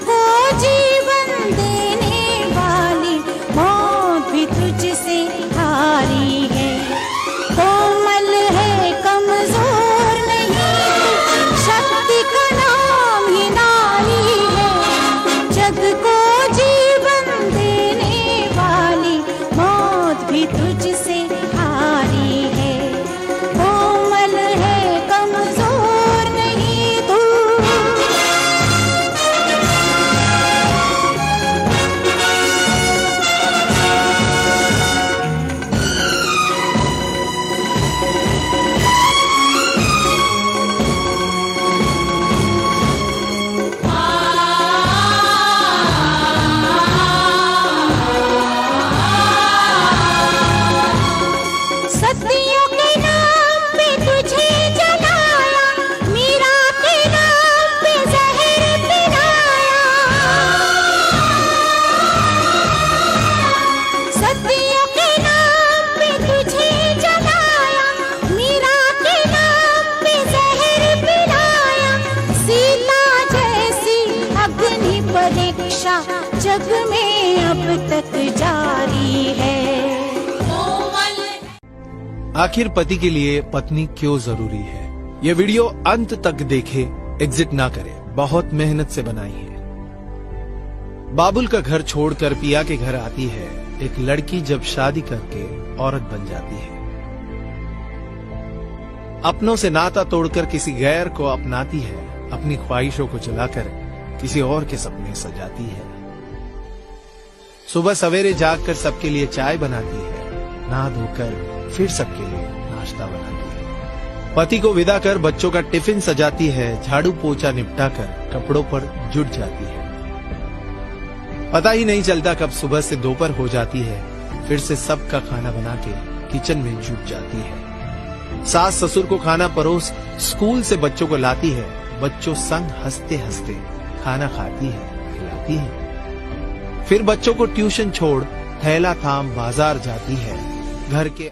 को जीवन देने वाली मौत भी तुझसे हारी है। कोमल है कमजोर नहीं, शक्ति का नाम ही नारी है। जग को जीवन देने वाली मौत भी तुझसे हारी है। कोमल है कमजोर नहीं तू। सदियों के नाम पे तुझे जलाया, मीरा के नाम पे जहर पिलाया। सदियों के नाम पे तुझे जलाया, मीरा के नाम पे जहर पिलाया। सीता जैसी अग्नि परीक्षा जग में अब तक जारी है। आखिर पति के लिए पत्नी क्यों जरूरी है? ये वीडियो अंत तक देखे, एग्जिट ना करे, बहुत मेहनत से बनाई है। बाबुल का घर छोड़कर पिया के घर आती है एक लड़की। जब शादी करके औरत बन जाती है, अपनों से नाता तोड़कर किसी गैर को अपनाती है, अपनी ख्वाहिशों को जलाकर किसी और के सपने सजाती है। सुबह सवेरे जागकर सबके लिए चाय बनाती है, नहा धोकर फिर सबके लिए नाश्ता बनाती है। पति को विदा कर बच्चों का टिफिन सजाती है, झाड़ू पोछा निपटाकर कपड़ों पर जुट जाती है। पता ही नहीं चलता कब सुबह से दोपहर हो जाती है, फिर से सबका खाना बना के किचन में जुट जाती है। सास ससुर को खाना परोस स्कूल से बच्चों को लाती है, बच्चों संग हंसते हंसते खाना खाती है, खिलाती है। फिर बच्चों को ट्यूशन छोड़ थैला थाम बाजार जाती है। घर के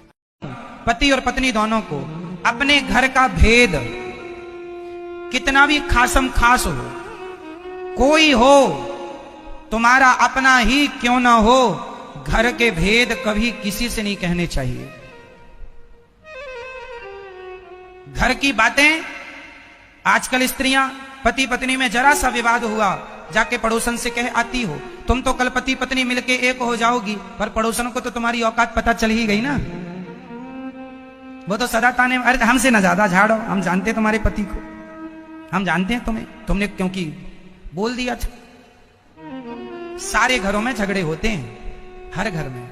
पति और पत्नी दोनों को अपने घर का भेद कितना भी खासम खास हो, कोई हो तुम्हारा अपना ही क्यों ना हो, घर के भेद कभी किसी से नहीं कहने चाहिए। घर की बातें आजकल स्त्रियां पति पत्नी में जरा सा विवाद हुआ जाके पड़ोसन से कह आती हो, तुम तो कल पति पत्नी मिलके एक हो जाओगी, पर पड़ोसन को तो तुम्हारी औकात पता चल ही गई ना। वो तो सदा ताने, अरे हमसे ना ज्यादा झाड़ो, हम जानते हैं तुम्हारे पति को, हम जानते हैं तुम्हें, तुमने क्योंकि बोल दिया था। सारे घरों में झगड़े होते हैं, हर घर में।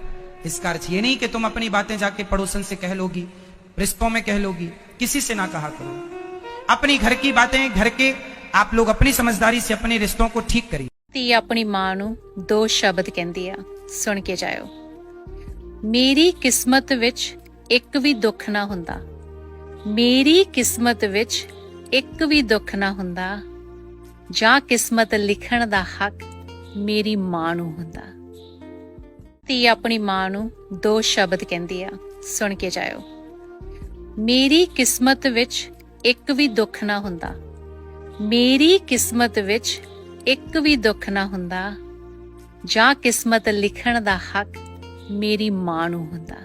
इसका अर्थ ये नहीं कि तुम अपनी बातें जाके पड़ोसन से कह लोगी, रिश्तों में कह लोगी, किसी से ना कहा करो। अपनी घर की बातें घर के आप लोग अपनी समझदारी से अपने रिश्तों को ठीक करिए। ਧੀ ਆਪਣੀ ਮਾਂ ਨੂੰ ਦੋ ਸ਼ਬਦ ਕਹਿੰਦੀ ਆ, ਸੁਣ ਕੇ ਜਾਇਓ। ਮੇਰੀ ਕਿਸਮਤ ਵਿੱਚ ਇੱਕ ਵੀ ਦੁੱਖ ਨਾ ਹੁੰਦਾ, ਮੇਰੀ ਕਿਸਮਤ ਵਿੱਚ ਇੱਕ ਵੀ ਦੁੱਖ ਨਾ ਹੁੰਦਾ, ਜਾਂ ਕਿਸਮਤ ਲਿਖਣ ਦਾ ਹੱਕ ਮੇਰੀ ਮਾਂ ਨੂੰ ਹੁੰਦਾ। ਧੀ ਆਪਣੀ ਮਾਂ ਨੂੰ ਦੋ ਸ਼ਬਦ ਕਹਿੰਦੀ ਆ, ਸੁਣ ਕੇ ਜਾਇਓ। ਮੇਰੀ ਕਿਸਮਤ ਵਿੱਚ ਇੱਕ ਵੀ ਦੁੱਖ ਨਾ ਹੁੰਦਾ, ਮੇਰੀ ਕਿਸਮਤ ਵਿੱਚ ਇੱਕ ਵੀ ਦੁੱਖ ਨਾ ਹੁੰਦਾ, ਜਾਂ ਕਿਸਮਤ ਲਿਖਣ ਦਾ ਹੱਕ ਮੇਰੀ ਮਾਂ ਨੂੰ ਹੁੰਦਾ।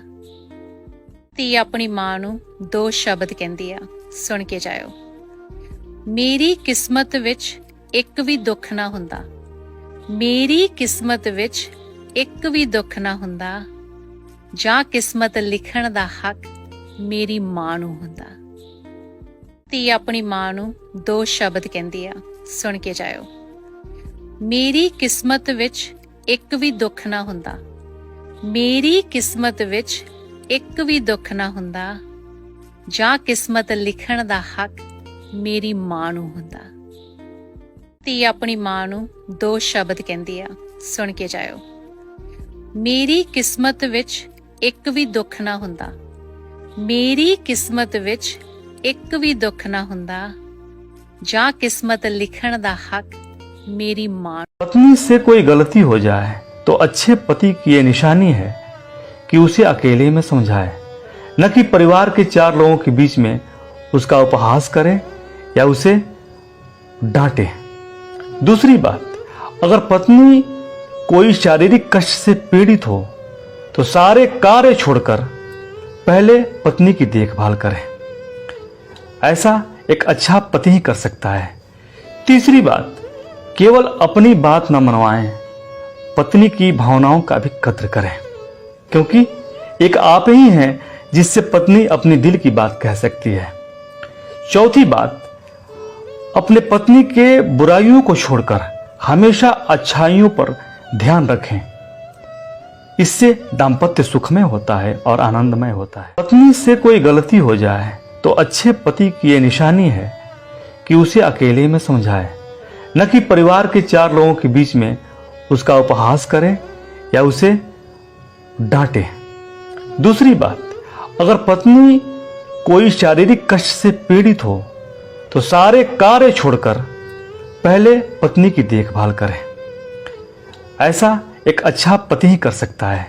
ਧੀ ਆਪਣੀ ਮਾਂ ਨੂੰ ਦੋ ਸ਼ਬਦ ਕਹਿੰਦੀ ਆ, ਸੁਣ ਕੇ ਜਾਇਓ। ਮੇਰੀ ਕਿਸਮਤ ਵਿੱਚ ਇੱਕ ਵੀ ਦੁੱਖ ਨਾ ਹੁੰਦਾ, ਮੇਰੀ ਕਿਸਮਤ ਵਿੱਚ ਇੱਕ ਵੀ ਦੁੱਖ ਨਾ ਹੁੰਦਾ, ਜਾਂ ਕਿਸਮਤ ਲਿਖਣ ਦਾ ਹੱਕ ਮੇਰੀ ਮਾਂ ਨੂੰ ਹੁੰਦਾ। ਧੀ ਆਪਣੀ ਮਾਂ ਨੂੰ ਦੋ ਸ਼ਬਦ ਕਹਿੰਦੀ ਆ, ਸੁਣ ਕੇ ਜਾਇਓ। ਮੇਰੀ ਕਿਸਮਤ ਵਿੱਚ ਇੱਕ ਵੀ ਦੁੱਖ ਨਾ ਹੁੰਦਾ, ਮੇਰੀ ਕਿਸਮਤ ਵਿੱਚ ਇੱਕ ਵੀ ਦੁੱਖ ਨਾ ਹੁੰਦਾ, ਜਾਂ ਕਿਸਮਤ ਲਿਖਣ ਦਾ ਹੱਕ ਮੇਰੀ ਮਾਂ ਨੂੰ ਹੁੰਦਾ। ਧੀ ਆਪਣੀ ਮਾਂ ਨੂੰ ਦੋ ਸ਼ਬਦ ਕਹਿੰਦੀ ਆ, ਸੁਣ ਕੇ ਜਾਇਓ। ਮੇਰੀ ਕਿਸਮਤ ਵਿੱਚ ਇੱਕ ਵੀ ਦੁੱਖ ਨਾ ਹੁੰਦਾ, ਮੇਰੀ ਕਿਸਮਤ ਵਿੱਚ ਇੱਕ ਵੀ ਦੁੱਖ ਨਾ ਹੁੰਦਾ, ਜਾਂ किस्मत लिखण दा हक मेरी मां। पत्नी से कोई गलती हो जाए तो अच्छे पति की ये निशानी है कि उसे अकेले में समझाए, न कि परिवार के चार लोगों के बीच में उसका उपहास करे या उसे डांटे। दूसरी बात, अगर पत्नी कोई शारीरिक कष्ट से पीड़ित हो तो सारे कार्य छोड़कर पहले पत्नी की देखभाल करें। ऐसा एक अच्छा पति ही कर सकता है। तीसरी बात, केवल अपनी बात न मनवाएं, पत्नी की भावनाओं का भी कद्र करें, क्योंकि एक आप ही हैं जिससे पत्नी अपनी दिल की बात कह सकती है। चौथी बात, अपने पत्नी के बुराइयों को छोड़कर हमेशा अच्छाइयों पर ध्यान रखें। इससे दाम्पत्य सुखमय होता है और आनंदमय होता है। पत्नी से कोई गलती हो जाए तो अच्छे पति की यह निशानी है कि उसे अकेले में समझाए, न कि परिवार के 4 लोगों के बीच में उसका उपहास करे या उसे डांटे। दूसरी बात, अगर पत्नी कोई शारीरिक कष्ट से पीड़ित हो तो सारे कार्य छोड़कर पहले पत्नी की देखभाल करें। ऐसा एक अच्छा पति ही कर सकता है।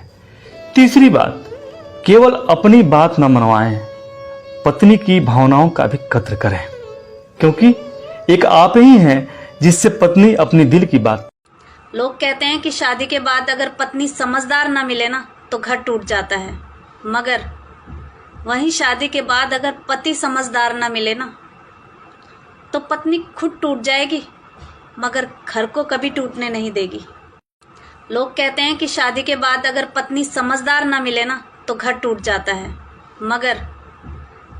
तीसरी बात, केवल अपनी बात न मनवाएं, पत्नी की भावनाओं का भी कद्र करें, क्योंकि एक आप ही हैं जिससे पत्नी अपनी दिल की बात। लोग कहते हैं कि शादी के बाद अगर पत्नी समझदार ना मिले ना तो घर टूट जाता है, मगर वहीं शादी के बाद अगर पति समझदार ना मिले ना तो पत्नी खुद टूट जाएगी, मगर घर को कभी टूटने नहीं देगी। लोग कहते हैं कि शादी के बाद अगर पत्नी समझदार ना मिले ना तो घर टूट जाता है, मगर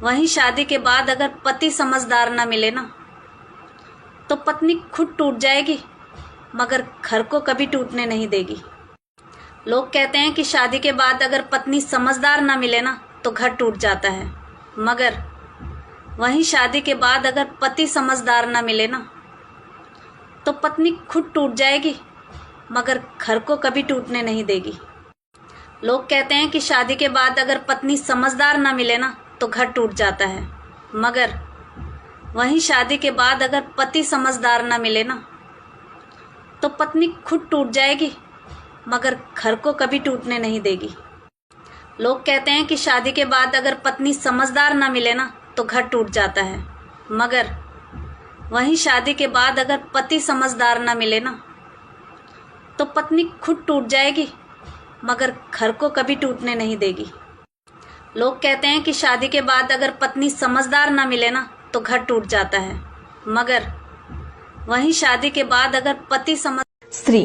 वहीं शादी के बाद अगर पति समझदार ना मिले ना तो पत्नी खुद टूट जाएगी, मगर घर को कभी टूटने नहीं देगी। लोग कहते हैं कि शादी के बाद अगर पत्नी समझदार ना मिले ना तो घर टूट जाता है, मगर वहीं शादी के बाद अगर पति समझदार ना मिले ना तो पत्नी खुद टूट जाएगी, मगर घर को कभी टूटने नहीं देगी। लोग कहते हैं कि शादी के बाद अगर पत्नी समझदार ना मिले ना तो घर टूट जाता है, मगर वहीं शादी के बाद अगर पति समझदार ना मिले ना तो पत्नी खुद टूट जाएगी, मगर घर को कभी टूटने नहीं देगी। लोग कहते हैं कि शादी के बाद अगर पत्नी समझदार ना मिले ना तो घर टूट जाता है, मगर वहीं शादी के बाद अगर पति समझदार ना मिले ना तो पत्नी खुद टूट जाएगी, मगर घर को कभी टूटने नहीं देगी। लोग कहते हैं कि शादी के बाद अगर पत्नी समझदार ना मिले ना तो घर टूट जाता है, मगर वहीं शादी के बाद अगर पति समझ। स्त्री,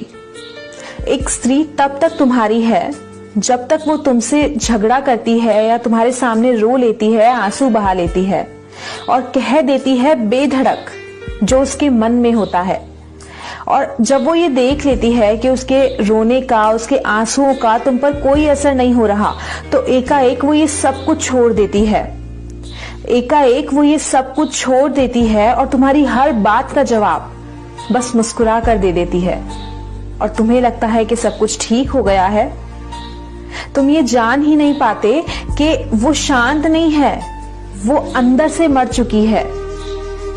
एक स्त्री तब तक तुम्हारी है जब तक वो तुमसे झगड़ा करती है या तुम्हारे सामने रो लेती है, आंसू बहा लेती है और कह देती है बेधड़क जो उसके मन में होता है। और जब वो ये देख लेती है कि उसके रोने का, उसके आंसुओं का तुम पर कोई असर नहीं हो रहा, तो एकाएक वो ये सब कुछ छोड़ देती है। एकाएक वो ये सब कुछ छोड़ देती है और तुम्हारी हर बात का जवाब बस मुस्कुरा कर दे देती है, और तुम्हें लगता है कि सब कुछ ठीक हो गया है। तुम ये जान ही नहीं पाते कि वो शांत नहीं है, वो अंदर से मर चुकी है।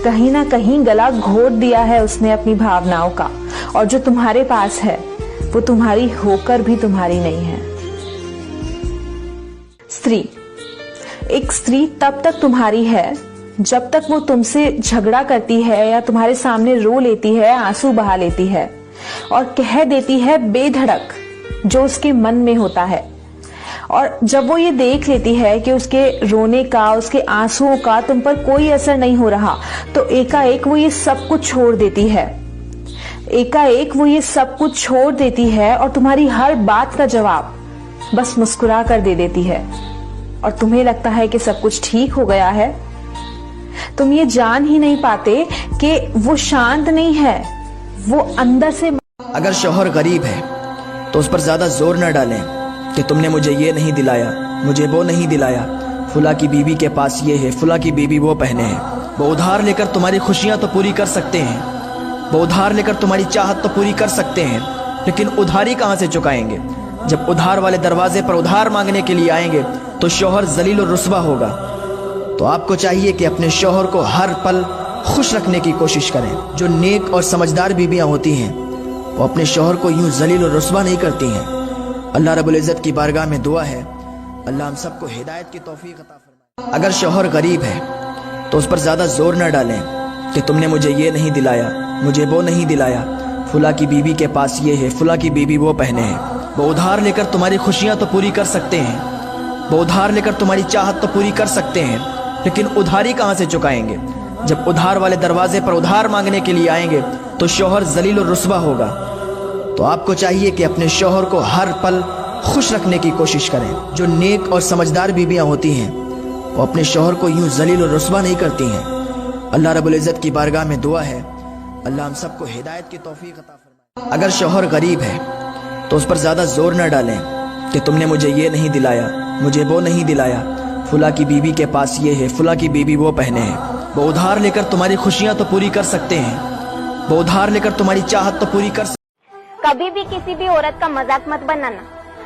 कहीं ना कहीं गला घोट दिया है उसने अपनी भावनाओं का, और जो तुम्हारे पास है वो तुम्हारी होकर भी तुम्हारी नहीं है। स्त्री, एक स्त्री तब तक तुम्हारी है जब तक वो तुमसे झगड़ा करती है या तुम्हारे सामने रो लेती है, आंसू बहा लेती है और कह देती है बेधड़क जो उसके मन में होता है। और जब वो ये देख लेती है कि उसके रोने का, उसके आंसुओं का तुम पर कोई असर नहीं हो रहा, तो एकाएक वो ये सब कुछ छोड़ देती है। एकाएक वो ये सब कुछ छोड़ देती है और तुम्हारी हर बात का जवाब बस मुस्कुरा कर दे देती है, और तुम्हें लगता है कि सब कुछ ठीक हो गया है। तुम ये जान ही नहीं पाते कि वो शांत नहीं है, वो अंदर से। अगर शौहर गरीब है तो उस पर ज्यादा जोर न डालें कि तुमने मुझे ये नहीं दिलाया, मुझे वो नहीं दिलाया, फुला की बीबी के पास ये है, फुला की बीबी वो पहने हैं। वो उधार लेकर तुम्हारी खुशियां तो पूरी कर सकते हैं, वो उधार लेकर तुम्हारी चाहत तो पूरी कर सकते हैं, लेकिन उधारी कहाँ से चुकाएंगे? जब उधार वाले दरवाजे पर उधार मांगने के लिए आएंगे तो शौहर जलील और रुस्वा होगा। तो आपको चाहिए कि अपने शौहर को हर पल खुश रखने की कोशिश करें। जो नेक और समझदार बीबियां होती हैं वो अपने शौहर को यूं जलील और रुस्वा नहीं करती हैं। अल्लाह रब्बुल इज़्ज़त की बारगाह में दुआ है, अल्लाह हम सबको हिदायत की तौफीक अता फरमाए। अगर शौहर गरीब है तो उस पर ज्यादा जोर न डालें कि तुमने मुझे ये नहीं दिलाया, मुझे वो नहीं दिलाया, फुला की बीबी के पास ये है, फुला की बीबी वो पहने हैं। वो उधार लेकर तुम्हारी खुशियां तो पूरी कर सकते हैं, वो उधार लेकर तुम्हारी चाहत तो पूरी कर सकते हैं, लेकिन उधारी कहाँ से चुकाएंगे? जब उधार वाले दरवाजे पर उधार मांगने के लिए आएंगे तो शौहर जलील और रुस्वा होगा। तो आपको चाहिए कि अपने शौहर को हर पल खुश रखने की कोशिश करें। जो नेक और समझदार बीबियां होती हैं वो अपने शौहर को यूं जलील और रुस्वा नहीं करती हैं। अल्लाह रब्बुल इज़्ज़त की बारगाह में दुआ है, अल्लाह हम सबको हिदायत की तौफीक अता फरमाए। अगर शौहर गरीब है तो उस पर ज़्यादा जोर न डालें कि तुमने मुझे ये नहीं दिलाया, मुझे वो नहीं दिलाया, फुला की बीबी के पास ये है, फुला की बीबी वो पहने हैं। वो उधार लेकर तुम्हारी खुशियां तो पूरी कर सकते हैं, वो उधार लेकर तुम्हारी चाहत तो पूरी कर। कभी भी किसी भी औरत का मजाक मत बनाना,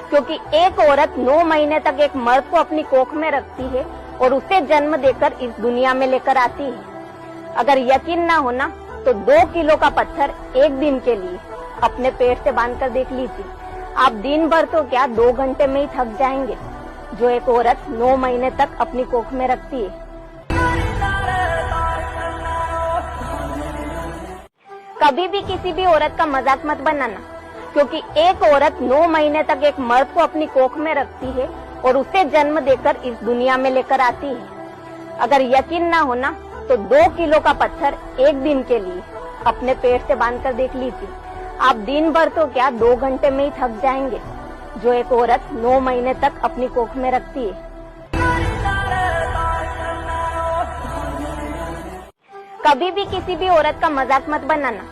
क्योंकि एक औरत 9 महीने तक एक मर्द को अपनी कोख में रखती है और उसे जन्म देकर इस दुनिया में लेकर आती है। अगर यकीन ना हो ना तो 2 किलो का पत्थर एक दिन के लिए अपने पेट से बांधकर देख लीजिए। आप दिन भर तो क्या 2 घंटे में ही थक जाएंगे, जो एक औरत 9 महीने तक अपनी कोख में रखती है। कभी भी किसी भी औरत का मजाक मत बनाना, क्योंकि एक औरत 9 महीने तक एक मर्द को अपनी कोख में रखती है और उसे जन्म देकर इस दुनिया में लेकर आती है। अगर यकीन ना हो ना तो 2 किलो का पत्थर एक दिन के लिए अपने पेट से बांधकर देख लीजिए। आप दिन भर तो क्या 2 घंटे में ही थक जाएंगे, जो एक औरत 9 महीने तक अपनी कोख में रखती है। कभी भी किसी भी औरत का मजाक मत बनाना,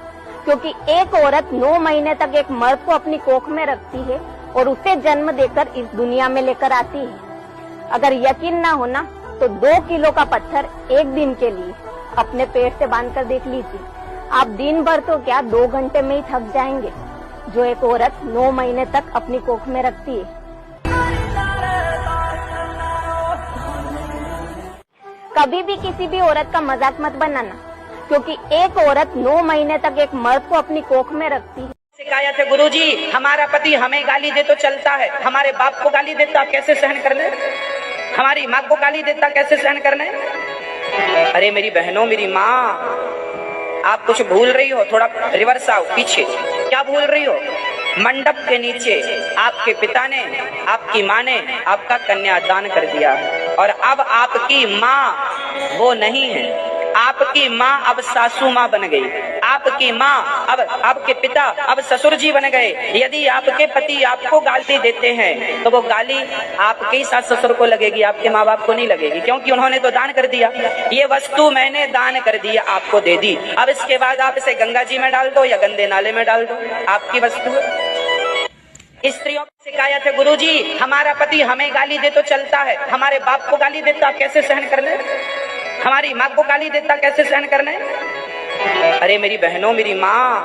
क्योंकि एक औरत 9 महीने तक एक मर्द को अपनी कोख में रखती है और उसे जन्म देकर इस दुनिया में लेकर आती है। अगर यकीन ना हो ना तो 2 किलो का पत्थर एक दिन के लिए अपने पेट से बांधकर देख लीजिए। आप दिन भर तो क्या 2 घंटे में ही थक जाएंगे, जो एक औरत 9 महीने तक अपनी कोख में रखती है। कभी भी किसी भी औरत का मजाक मत बनाना, क्योंकि एक औरत 9 महीने तक एक मर्द को अपनी कोख में रखती है। शिकायत है गुरुजी, हमारा पति हमें गाली दे तो चलता है, हमारे बाप को गाली देता कैसे सहन करने, हमारी माँ को गाली देता कैसे सहन करने। अरे मेरी बहनों, मेरी माँ, आप कुछ भूल रही हो, थोड़ा रिवर्स आओ पीछे। क्या भूल रही हो? मंडप के नीचे आपके पिता ने, आपकी माँ ने आपका कन्यादान कर दिया और अब आपकी माँ वो नहीं है, आपकी माँ अब सासू माँ बन गई, आपकी माँ अब आपके पिता अब ससुर जी बन गए। यदि आपके पति आपको गाली देते हैं तो वो गाली आपके ही सास ससुर को लगेगी, आपके माँ बाप को नहीं लगेगी, क्योंकि उन्होंने तो दान कर दिया। ये वस्तु मैंने दान कर दी, आपको दे दी, अब इसके बाद आप इसे गंगा जी में डाल दो या गंदे नाले में डाल दो, आपकी वस्तु है। स्त्रियों की शिकायत है गुरुजी, हमारा पति हमें गाली दे तो चलता है, हमारे बाप को गाली देता कैसे सहन करने, हमारी माँ को गाली देता कैसे सहन करने। अरे मेरी बहनों, मेरी माँ,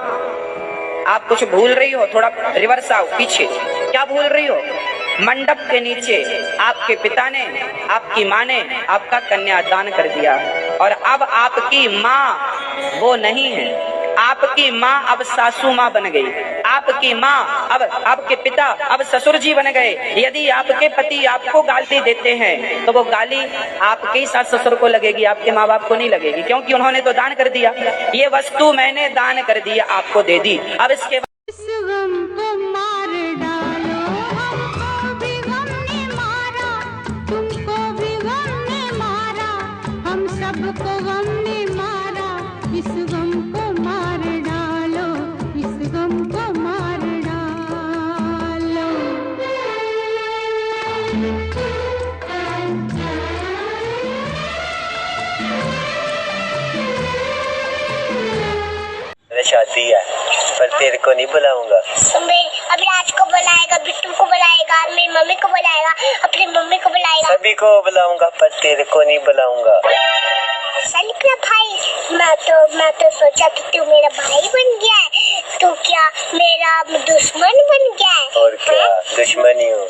आप कुछ भूल रही हो, थोड़ा रिवर्स आओ पीछे। क्या भूल रही हो? मंडप के नीचे आपके पिता ने, आपकी माँ ने आपका कन्यादान कर दिया और अब आपकी माँ वो नहीं है, आपकी माँ अब सासू माँ बन गई, आपकी माँ अब आपके पिता अब ससुर जी बन गए। यदि आपके पति आपको गाली देते हैं तो वो गाली आपके ही सास ससुर को लगेगी, आपके माँ बाप को नहीं लगेगी, क्योंकि उन्होंने तो दान कर दिया। ये वस्तु मैंने दान कर दी, आपको दे दी। अब इसके इस गम को मार डालो, हमको भी गम ने मारा, तुमको भी गम ने मारा, हम सबको गम ने मारा। इस गम को मार डालो, इस गम को मार डालो। शादी है पर तेरे को नहीं बुलाऊंगा। अभी राज को बुलाएगा, बिट्टू को बुलाएगा, मेरी मम्मी को बुलाएगा, अपनी मम्मी को बुलाएगा, सभी को बुलाऊंगा पर तेरे को नहीं बुलाऊंगा। सलीपना भाई, मैं तो सोचा कि तू मेरा भाई बन गया है, तू क्या मेरा दुश्मन बन गया है? और क्या दुश्मनी हूँ?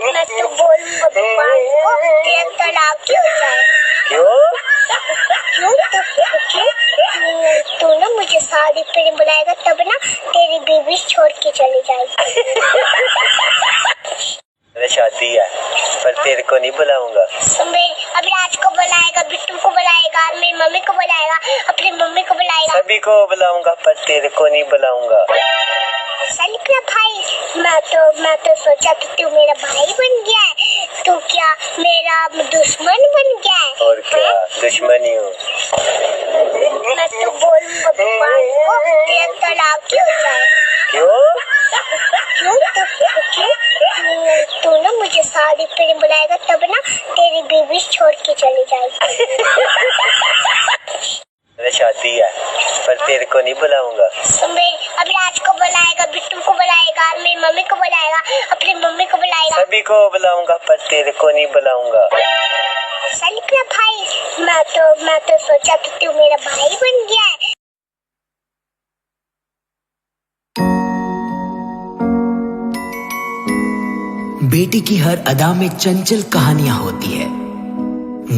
मैं तो बोलूंगा भगवान को तेरा तलाक क्यों होता है? क्यों? तू ना मुझे शादी पे नहीं बुलाएगा, तब ना तेरी बीवी छोड़ के चली जाएगी। शादी है पर तेरे को को नहीं बुलाऊंगा। सुबह अभिराज को बुलाएगा, बिट्टू को बुलाएगा, मेरी मम्मी को बुलाएगा, अपनी मम्मी को बुलाएगा। सभी को बुलाऊंगा पर तेरे को नहीं बुलाऊंगा। ऐसा निकला भाई, मैं तो सोचा कि तू मेरा भाई बन गया है, तू क्या मेरा दुश्मन बन गया है? और क्या दुश्मनी हूँ। मैं तो बोलूंगा भगवान को तेरा तलाक क्यों जाए। क्यों? तू ना मुझे शादी पे बुलाएगा तब ना तेरी बीवी छोड़ के चली जाएगी। मेरा शादी है पर तेरे को नहीं बुलाऊंगा। सुबह अभिराज को बुलाएगा, बिट्टू को बुलाएगा, मेरी मम्मी को बुलाएगा, अपनी मम्मी को बुलाएगा। सभी को बुलाऊंगा पर तेरे को नहीं बुलाऊंगा। ऐसा निकला भाई, मैं तो सोचा कि तू मेरा भाई बन गया है। बेटी की हर अदा में चंचल कहानियां होती है।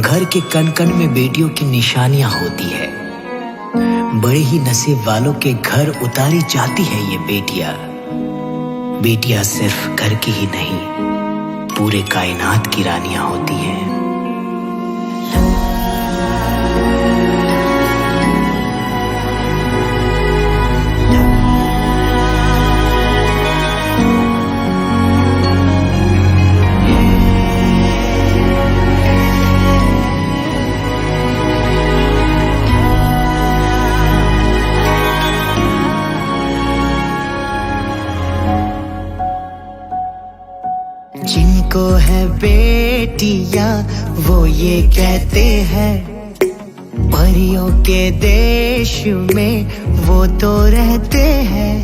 घर के कण कण में बेटियों की निशानियां होती है। बड़े ही नसीब वालों के घर उतारी जाती है ये बेटियां। बेटियां सिर्फ घर की ही नहीं, पूरे कायनात की रानियां होती हैं। जिनको है बेटियां वो ये कहते हैं, परियों के देश में वो तो रहते हैं।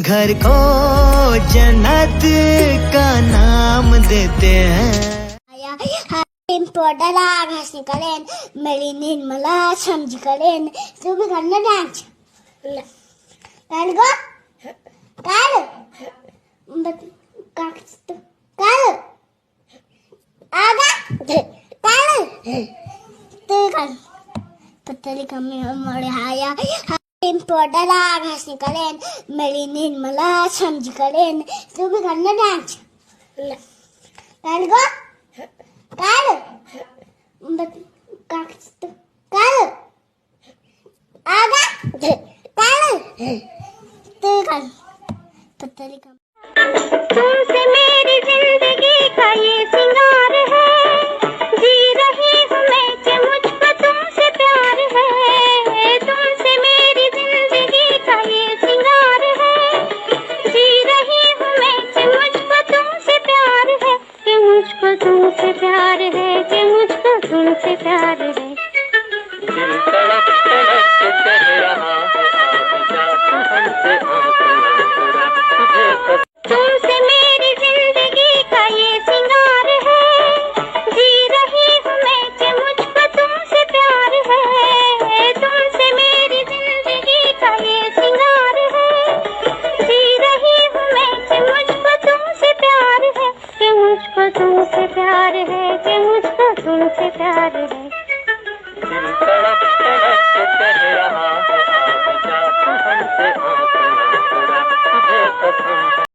घर को जन्नत का नाम देते हैं। घासी करें मेरी निर्मला समझ करें तू भी करना डांस कर गो कर आगा कर पतली कमी मोड़े आया पोडला घासी करें मेरी निर्मला समझ करें तू भी करना डांस कर गो कर आगा कर पतली कमी। तुमसे मेरी जिंदगी का ये सिंगार है, जी रही हूँ मैं कि मुझको तुमसे प्यार है। तुमसे मेरी जिंदगी का ये सिंगार है, जी रही हूँ मैं कि मुझको तुमसे प्यार है, कि मुझको तुमसे प्यार है, कि मुझको तुमसे प्यार है। दिल तड़प तड़प के कह रहा है आजा तू हमसे तुमसे मेरी जिंदगी का ये सिंगार है, जी रही हूँ मैं कि मुझको तुमसे प्यार है। तुमसे मेरी जिंदगी का ये सिंगार है, जी रही हूँ मैं कि मुझको तुमसे प्यार है, कि मुझको तुमसे प्यार है, कि मुझको तुमसे प्यार है। दिल तड़प तड़प के कह रहा है आजा तू हमसे तुझे कसम